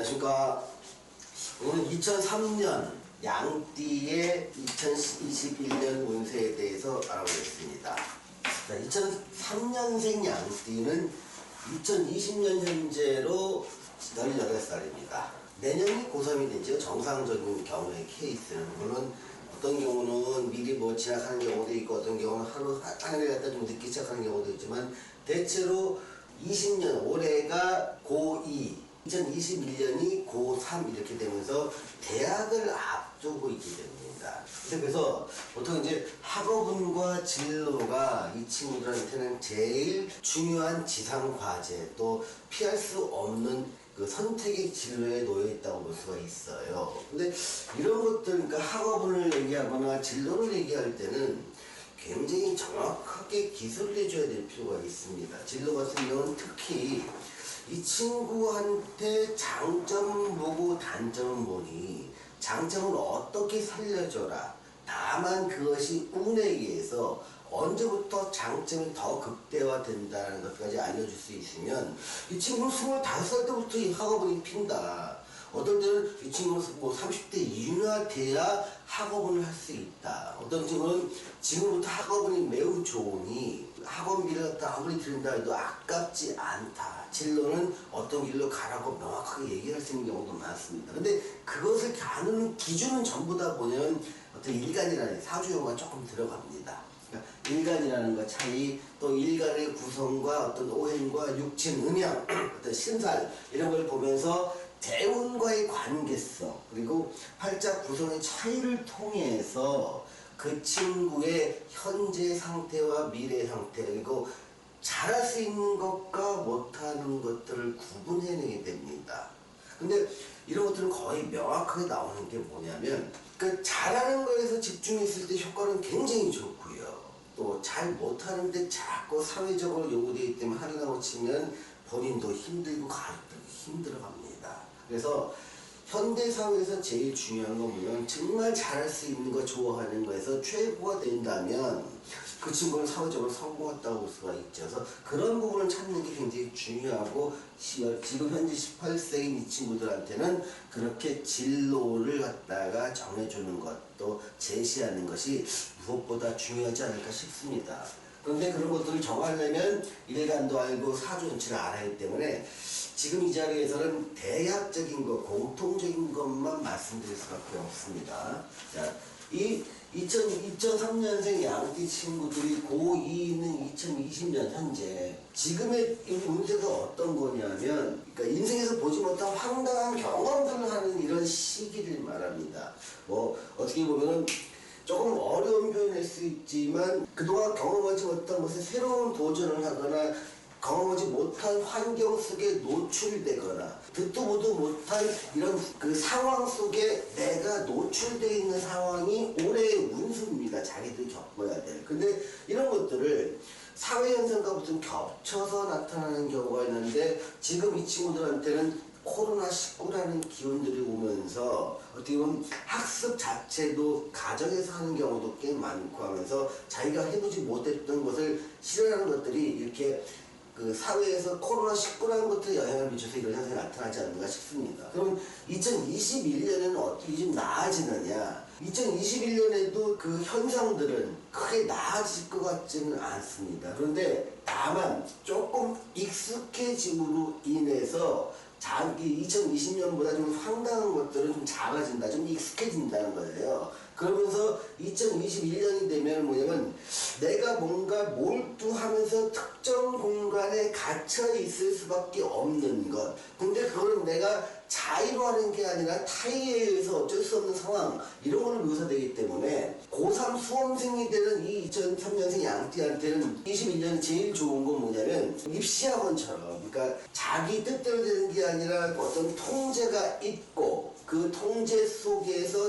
안녕하십니까. 오늘 2003년 양띠의 2021년 운세에 대해서 알아보겠습니다. 2003년생 양띠는 2020년 현재로 18살입니다. 내년이 고3이 되죠. 정상적인 경우의 케이스는. 물론 어떤 경우는 미리 지나가는 경우도 있고, 어떤 경우는 하늘에 갖다 좀 늦게 시작하는 경우도 있지만, 대체로 20년, 올해가 고2, 2021년이 고3 이렇게 되면서 대학을 앞두고 있게 됩니다. 그래서 보통 이제 학업운과 진로가 이 친구들한테는 제일 중요한 지상과제, 또 피할 수 없는 그 선택의 진로에 놓여 있다고 볼 수가 있어요. 근데 이런 것들, 그러니까 학업을 얘기하거나 진로를 얘기할 때는 굉장히 정확하게 기술을 해줘야 될 필요가 있습니다. 진로 같은 경우는 특히 이 친구한테 장점 보고 단점 보니 장점을 어떻게 살려줘라. 다만 그것이 운에 의해서 언제부터 장점이 더 극대화된다는 것까지 알려줄 수 있으면 이 친구는 25살 때부터 이 학업운이 핀다. 어떤 때는 이 친구는 30대 이후가 돼야 학업운을 할 수 있다. 어떤 친구는 지금부터 학업운이 매우 좋으니 학원비를 갖다 아무리 들인다 해도 아깝지 않다. 진로는 어떤 길로 가라고 명확하게 얘기할 수 있는 경우도 많습니다. 근데 그것을 가는 기준은 전부 다 보면 어떤 일간이라는 사주용어가 조금 들어갑니다. 그러니까 일간이라는 것 차이, 또 일간의 구성과 어떤 오행과 육친, 음양, 어떤 신살 이런 걸 보면서 대운과의 관계성, 그리고 팔자 구성의 차이를 통해서 그 친구의 현재 상태와 미래 상태, 그리고 잘할 수 있는 것과 못하는 것들을 구분해내게 됩니다. 근데 이런 것들은 거의 명확하게 나오는 게 뭐냐면, 그 잘하는 거에서 집중했을 때 효과는 굉장히 좋고요. 또 잘 못하는데 자꾸 사회적으로 요구되기 때문에 하려고 치면 본인도 힘들고 가족들도 힘들어갑니다. 그래서 현대사회에서 제일 중요한 건 뭐냐면, 정말 잘할 수 있는 거, 좋아하는 거에서 최고가 된다면 그 친구는 사회적으로 성공했다고 볼 수가 있죠. 그래서 그런 부분을 찾는 게 굉장히 중요하고, 지금 현재 18세인 이 친구들한테는 그렇게 진로를 갖다가 정해주는 것, 또 제시하는 것이 무엇보다 중요하지 않을까 싶습니다. 그런데 그런 것들을 정하려면 일간도 알고 사주 전체를 알아야 하기 때문에 지금 이 자리에서는 대략적인 것, 공통적인 것만 말씀드릴 수밖에 없습니다. 자, 이 2003년생 양띠 친구들이 고2 있는 2020년 현재 지금의 운세가 어떤 거냐면, 그러니까 인생에서 보지 못한 황당한 경험들을 하는 이런 시기를 말합니다. 어떻게 보면은 조금 어려운 표현일 수 있지만, 그동안 경험하지 못한 것에 새로운 도전을 하거나 경험하지 못한 환경 속에 노출되거나 듣도 보도 못한 이런 그 상황 속에 내가 노출되어 있는 상황이 올해의 운수입니다. 자기들이 겪어야 될. 근데 이런 것들을 사회현상과 무슨 겹쳐서 나타나는 경우가 있는데, 지금 이 친구들한테는 코로나19라는 기운들이 오면서 어떻게 보면 학습 자체도 가정에서 하는 경우도 꽤 많고 하면서 자기가 해보지 못했던 것을 실현하는 것들이 이렇게 그 사회에서 코로나19라는 것들에 영향을 미쳐서 이런 현상이 나타나지 않는가 싶습니다. 그럼 2021년에는 어떻게 좀 나아지느냐? 2021년에도 그 현상들은 크게 나아질 것 같지는 않습니다. 그런데 다만 조금 익숙해짐으로 인해서 2020년보다 좀 황당한 것들은 좀 작아진다, 좀 익숙해진다는 거예요. 그러면서 2021년이 되면 뭐냐면, 내가 뭔가 몰두하면서 특정 공간에 갇혀 있을 수밖에 없는 것. 근데 그거는 내가 자의로 하는 게 아니라 타의에 의해서 어쩔 수 없는 상황, 이런 거를 묘사되기 때문에 고3 수험생이 되는 이 2003년생 양띠한테는 21년이 제일 좋은 건 뭐냐면, 입시학원처럼, 그러니까 자기 뜻대로 되는 게 아니라 어떤 통제가 있고, 그 통제 속에서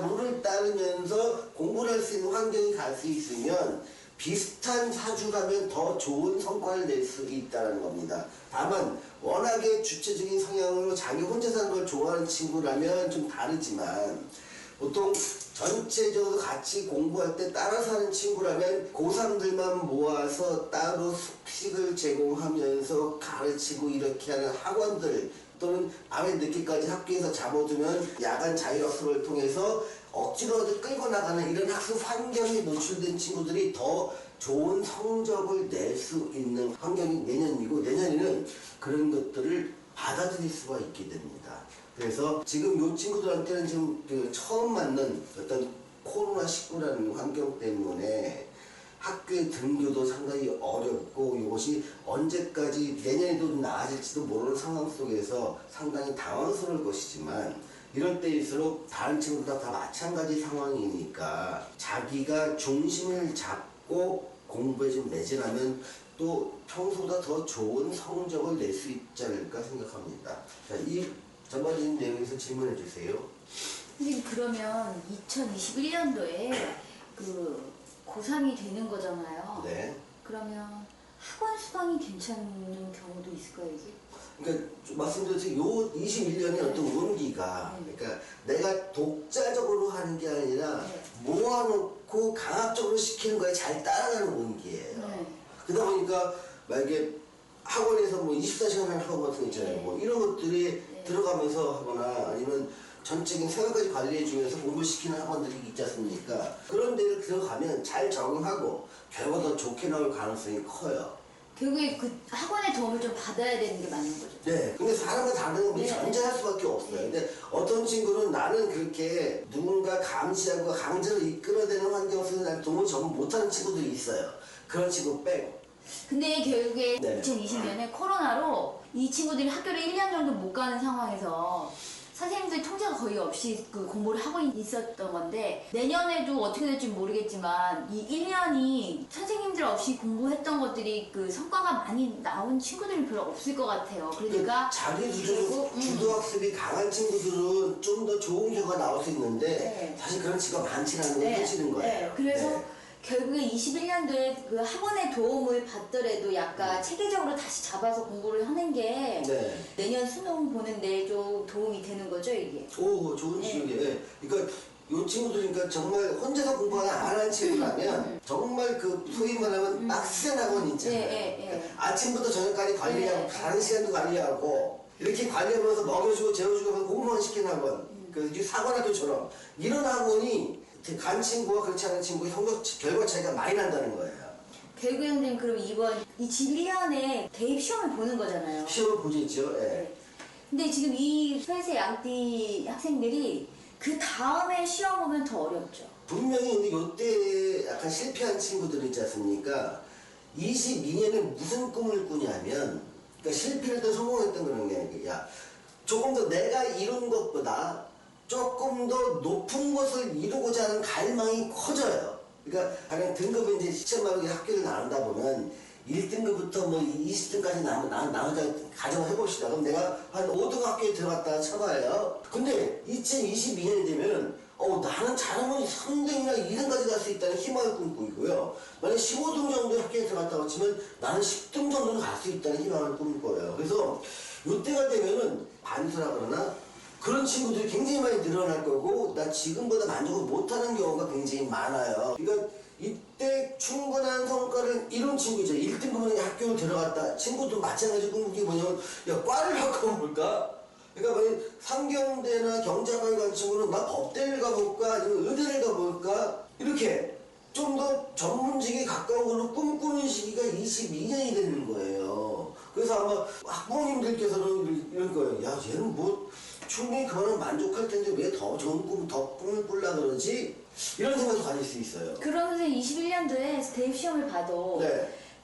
룰을 따르면서 공부를 할 수 있는 환경이 갈 수 있으면 비슷한 사주라면 더 좋은 성과를 낼 수 있다는 겁니다. 다만 워낙에 주체적인 성향으로 자기 혼자 사는 걸 좋아하는 친구라면 좀 다르지만, 보통 전체적으로 같이 공부할 때 따라서 하는 친구라면 고3들만 모아서 따로 숙식을 제공하면서 가르치고 이렇게 하는 학원들, 또는 밤에 늦게까지 학교에서 잡아두면 야간 자율학습을 통해서 억지로 끌고 나가는 이런 학습 환경에 노출된 친구들이 더 좋은 성적을 낼 수 있는 환경이 내년이고, 내년에는 그런 것들을 받아들일 수가 있게 됩니다. 그래서 지금 이 친구들한테는 지금 그 처음 맞는 어떤 코로나19라는 환경 때문에 학교에 등교도 상당히 어렵고, 이것이 언제까지 내년에도 나아질지도 모르는 상황 속에서 상당히 당황스러울 것이지만, 이럴 때일수록 다른 친구들과 다 마찬가지 상황이니까 자기가 중심을 잡고 공부에 좀 매진하면 또 평소보다 더 좋은 성적을 낼 수 있지 않을까 생각합니다. 자, 이 전반적인 내용에서 질문해 주세요. 선생님, 그러면 2021년도에 그 고3이 되는 거잖아요. 네. 그러면 학원 수강이 괜찮은 경우도 있을까요, 이게? 그러니까 말씀드렸듯이 요 21년의 어떤 운기가, 그러니까 내가 독자적으로 하는 게 아니라 모아놓고 강압적으로 시키는 거에 잘 따라가는 운기예요. 그러다 보니까 만약에 학원에서 뭐 24시간 하는 학원 같은 거 있잖아요. 뭐 이런 것들이 들어가면서 하거나 아니면 전적인 생활까지 관리해주면서 공부시키는 학원들이 있지 않습니까? 그런 데를 들어가면 잘 적응하고 결과가 더 좋게 나올 가능성이 커요. 결국에 그 학원의 도움을 좀 받아야 되는 게 맞는 거죠. 네. 근데 사람은 다른 건 전제할 수밖에 없어요. 근데 어떤 친구는 나는 그렇게 누군가 감시하고 강제로 이끌어내는 환경 속에서 난 도움을 전부 못하는 친구들이 있어요. 그런 친구 빼고. 근데 결국에 2020년에 코로나로 이 친구들이 학교를 1년 정도 못 가는 상황에서 선생님들 통제가 거의 없이 그 공부를 하고 있었던 건데, 내년에도 어떻게 될지 모르겠지만 이 1년이 선생님들 없이 공부했던 것들이 그 성과가 많이 나온 친구들이 별로 없을 것 같아요. 그러니까 자기 주도학습이 강한 친구들은 좀 더 좋은 결과가 나올 수 있는데 사실 그런 친구가 많지 않은 건 사실인 거예요. 그래서 결국에 21년도에 그 학원의 도움을 받더라도 약간 체계적으로 다시 잡아서 공부를 하는 게 내년 수능 보는데 좀 도움이 되는 거죠, 이게. 오, 좋은 지적이에요. 그러니까 요 친구들이니까 정말 혼자서 공부하는 안 하는 친구라면 정말 그 소위 말하면 빡센 학원 있잖아요. 그러니까 아침부터 저녁까지 관리하고 다른 시간도 관리하고 이렇게 관리하면서 먹여주고 재워주고 하면서 공부만 시키는 학원. 그 사관학교처럼 이런 학원이 간 친구와 그렇지 않은 친구의 성적 결과 차이가 많이 난다는 거예요. 결국에 선생님, 그럼 이번 21년에 대입 시험을 보는 거잖아요. 시험을 보겠죠. 근데 지금 이 혈세 양띠 학생들이 그 다음에 시험 보면 더 어렵죠. 분명히 근데 요때 약간 실패한 친구들 있지 않습니까? 22년에 무슨 꿈을 꾸냐면, 그러니까 실패를 했던 성공했던 그런 게 아니라, 조금 더 내가 이룬 것보다 조금 더 높은 것을 이루고자 하는 갈망이 커져요. 그러니까 가령 등급이 이제 시험하고 학교를 나눈다 보면 1등급부터 뭐 20등까지 나누자 가정을 해봅시다. 그럼 내가 한 5등 학교에 들어갔다 쳐봐요. 근데 2022년이 되면은 나는 잘하면 3등이나 2등까지 갈 수 있다는 희망을 꿈꾸고요. 만약 15등 정도 학교에 들어갔다고 치면 나는 10등 정도는 갈 수 있다는 희망을 꿈꿔요. 그래서 이때가 되면은 반수라 그러나 그런 친구들이 굉장히 많이 늘어날 거고, 나 지금보다 만족을 못하는 경우가 굉장히 많아요. 그러니까 이때 충분한 성과를 이룬 친구죠. 1등급은 학교를 들어갔다. 친구도 마찬가지 꿈꾸는 게 뭐냐면, 야, 과를 바꿔볼까? 그러니까 만약 상경대나 경자과에 간 친구는 나 법대를 가볼까? 아니면 의대를 가볼까? 이렇게 좀 더 전문직에 가까운 걸로 꿈꾸는 시기가 22년이 되는 거예요. 그래서 아마 학부모님들께서는 이럴 거예요. 야, 얘는 뭐 충분히 그거는 만족할 텐데 왜 더 좋은 더 꿈을 꾸려 그러지? 이런 생각도 가질 수 있어요. 그럼 선생님, 21년도에 대입 시험을 봐도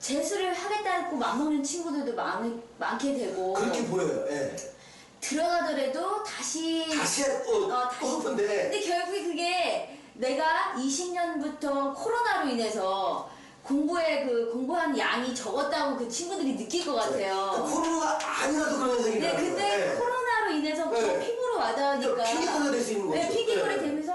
재수를 하겠다고 맘먹는 친구들도 많게 되고 그렇게 보여요. 들어가더라도 다시 싶은데. 근데 결국에 그게 내가 20년부터 코로나로 인해서 공부한 양이 적었다고 그 친구들이 느낄 것 같아요. 코로나가 아니라도 그런 생각이 나요. 근데 코로나로 인해서 더 피부로 와닿으니까 핑계거리 될 수 있는 거죠. 핑계거리 되면서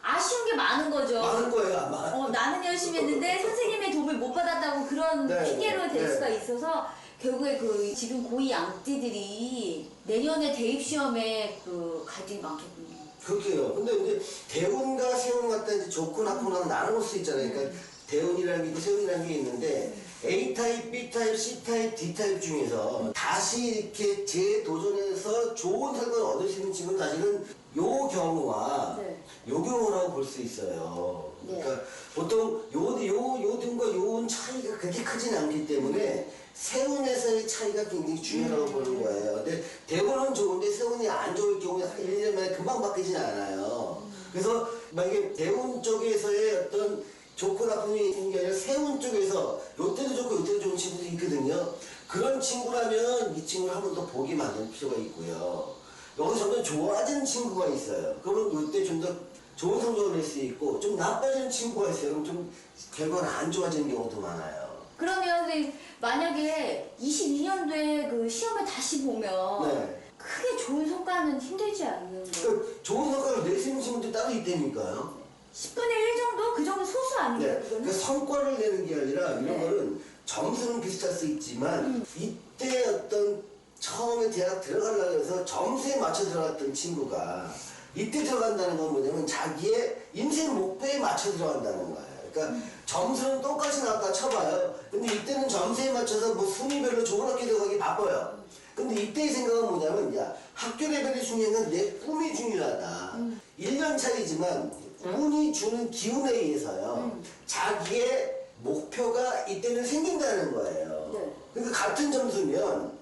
아쉬운 게 많은 거죠. 많은 거예요, 아마. 나는 열심히 했는데 선생님의 도움을 못 받았다고 그런 핑계로 될 수가 있어서 결국에 그 지금 고2 양띠들이 내년에 대입 시험에 그 갈등이 많겠군요. 그렇게요. 근데 이제 대운과 세운 갖다 이제 좋고 나쁘고 나눠볼 수 있잖아요. 그러니까 대운이라는 게 있고 세운이라는 게 있는데 A타입, B타입, C타입, D타입 중에서 다시 이렇게 재도전해서 좋은 결과를 얻을 수 있는 친구는 사실은 요 경우와 네. 요 경우라고 볼 수 있어요. 그러니까 보통 요등과 요운 차이가 그렇게 크진 않기 때문에 세운에서의 차이가 굉장히 중요하다고 보는 거예요. 근데 대운은 좋은데 세운이 안 좋을 경우에 1년 만에 금방 바뀌진 않아요. 그래서 만약에 대운 쪽에서의 어떤 좋고 나쁨이 있는 게 아니라 세운 쪽에서 요때도 좋고 요때도 좋은 친구도 있거든요. 그런 친구라면 이 친구를 한 번 더 보게 만들 필요가 있고요. 여기서 점점 좋아지는 친구가 있어요. 그러면 요때 좀 더 좋은 성적을 낼 수 있고 좀 나빠지는 친구가 있어요. 그럼 좀 결과는 안 좋아지는 경우도 많아요. 그러면 선생님, 만약에 22년도에 그 시험을 다시 보면 네. 크게 좋은 성과는 힘들지 않는 거예요? 그 좋은 성과를 낼 수 있는 친구들이 따로 있다니까요. 10분의 1 정도? 그 정도 소수 아니에요? 네. 그거는? 그 성과를 내는 게 아니라 이런 네. 거는 점수는 비슷할 수 있지만 이때 어떤 처음에 대학 들어가려고 해서 점수에 맞춰 들어갔던 친구가 이때 들어간다는 건 뭐냐면 자기의 인생 목표에 맞춰 들어간다는 거예요. 그러니까 점수는 똑같이 나왔다 쳐봐요. 근데 이때는 점수에 맞춰서 뭐 순위별로 좋은 학교 들어가기 바빠요. 근데 이때의 생각은 뭐냐면 야 학교 레벨이 중요한 건 내 꿈이 중요하다. 1년 차이지만 운이 주는 기운에 의해서요. 자기의 목표가 이때는 생긴다는 거예요. 네. 그러니까 같은 점수면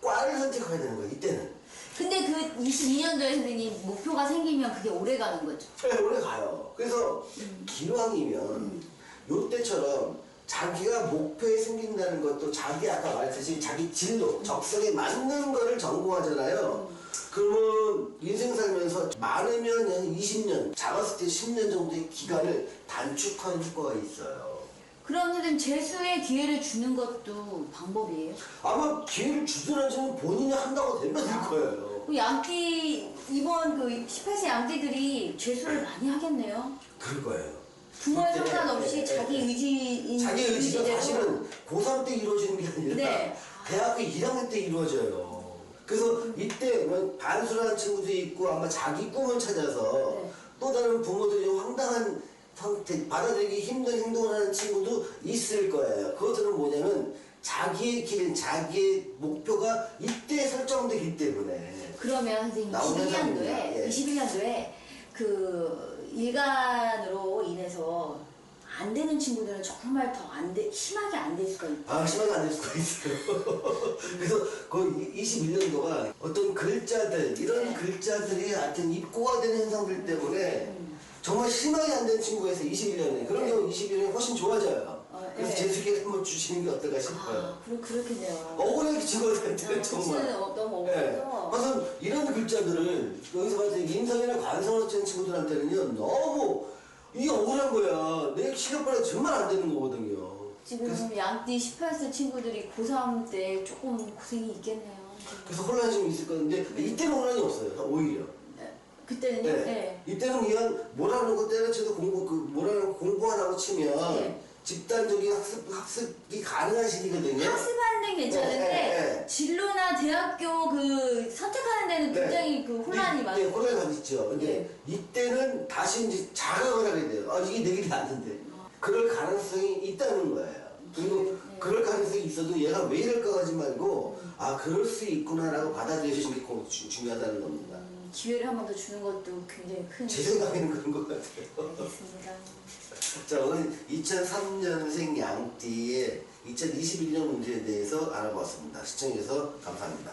과를 선택해야 되는 거예요. 이때는. 근데 그 22년도에 선생님 목표가 생기면 그게 오래 가는 거죠? 네, 오래 가요. 그래서 기왕이면 요때처럼 자기가 목표에 생긴다는 것도 자기 아까 말했듯이 자기 진로, 적성에 맞는 거를 전공하잖아요. 그러면 인생 살면서 많으면 한 20년, 작았을 때 10년 정도의 기간을 단축하는 효과가 있어요. 그럼 선생님 재수의 기회를 주는 것도 방법이에요? 아마 기회를 주든 안 주든 본인이 한다고 되면 될 거예요. 그 양띠 이번 그 18세 양띠들이 재수를 많이 하겠네요. 그럴 거예요. 부모의 그때, 상관없이 네, 자기 네. 의지인 자기 의지가 의지대로. 사실은 고3 때 이루어지는 게 아니라 네. 대학교 1학년 때 이루어져요. 그래서 이때 뭐 반수라는 친구도 있고 아마 자기 꿈을 찾아서 네. 또 다른 부모들이 황당한 선택, 받아들이기 힘든 행동을 하는 친구도 있을 거예요. 그것들은 뭐냐면 자기의 길, 자기의 목표가 이때 설정되기 때문에 그러면 선생님 나오는 21년도에 사람입니다. 예. 21년도에 그 일간으로 인해서 안 되는 친구들은 정말 더 심하게 안 될 수가 있다. 아, 심하게 안 될 수가 있어요. 그래서 그 21년도가 어떤 글자들, 이런 네. 글자들이 하여튼 입고가 되는 현상들 때문에 정말 심하게 안 된 친구가 있어요, 21년에. 그런 네. 경우 21년에 훨씬 좋아져요. 그래서 네. 재수기를 한번 주시는 게 어떨까 싶어요. 아, 그렇겠네요. 억울하게 친구들한테는 정말 정말. 너무 네. 억울해서. 그래서 이런 글자들을 여기서 봤을 때 인성이나 관성을 치는 친구들한테는요, 너무 이게 억울한 거야. 내 시력발이 정말 안 되는 거거든요. 지금 양띠 18세 친구들이 고3 때 조금 고생이 있겠네요. 그래서 혼란이 좀 있을 건데 이때는 혼란이 없어요. 오히려. 네. 그때는요? 네. 네. 이때는 그냥 뭐라는 거 때려쳐도 뭐라는 거 공부하라고 치면 네. 집단적인 학습이 가능한 시기거든요. 학습하는 데는 괜찮은데 네. 진로나 대학교 그 선택하는 데는 굉장히 그 혼란이 많아요. 많아요. 혼란이 있죠. 근데 네. 이때는 다시 이제 자각을 하게 돼요. 아, 이게 내 길이 아닌데. 그럴 가능성이 있다는 거예요. 그리고 네. 그럴 가능성이 있어도 얘가 왜 이럴까 하지 말고 아, 그럴 수 있구나라고 받아들여주시는 게 중요하다는 겁니다. 기회를 한 번 더 주는 것도 굉장히 큰. 제 생각에는 그런 것 같아요. 알겠습니다. 자, 오늘 2003년생 양띠의 2021년 문제에 대해서 알아봤습니다. 시청해주셔서 감사합니다.